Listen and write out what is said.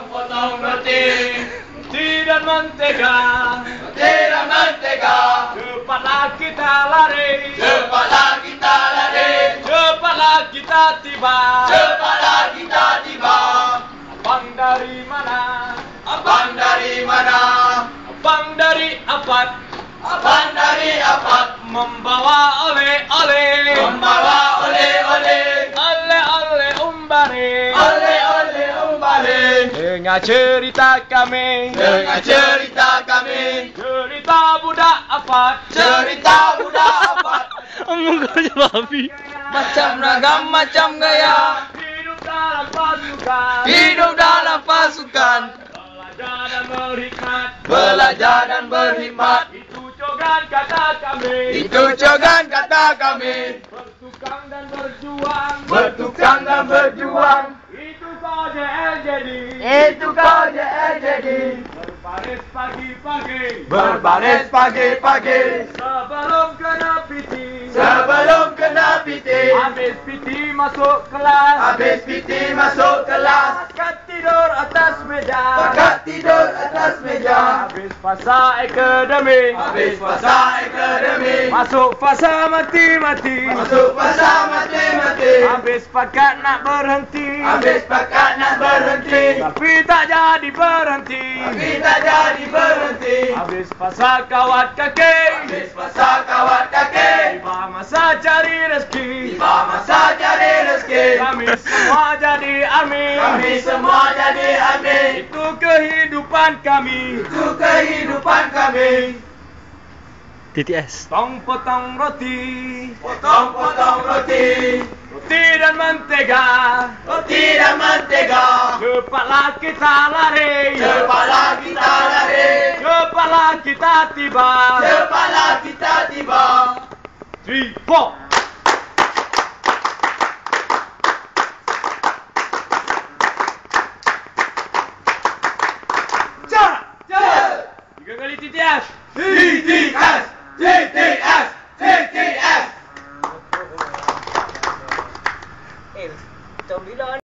Potong roti dan mentega, cepatlah kita lari, cepatlah kita tiba, abang dari mana, abang dari Apat, membawa oleh-oleh, oleh-oleh umbare, dengar cerita kami, cerita budak Apat, Omong kau je babi. macam ragam, macam gaya, hidup dalam pasukan, belajar dan berhikmat, itu cogan kata kami, bertukang dan berjuang, itu kau JLJD, berbaris pagi-pagi, sebelum kena piti, habis piti masuk kelas, pakat tidur atas meja, habis fasa akademik, masuk fasa mati-mati, habis pakat nak berhenti, tapi tak jadi berhenti, habis fasa kawat kaki, tiba masa cari rezeki, kami semua jadi army, itu kehidupan kami, TTS. potong roti, roti dan mentega, cepatlah kita lari, cepatlah kita tiba, 3, 4. Tiga kali TTS.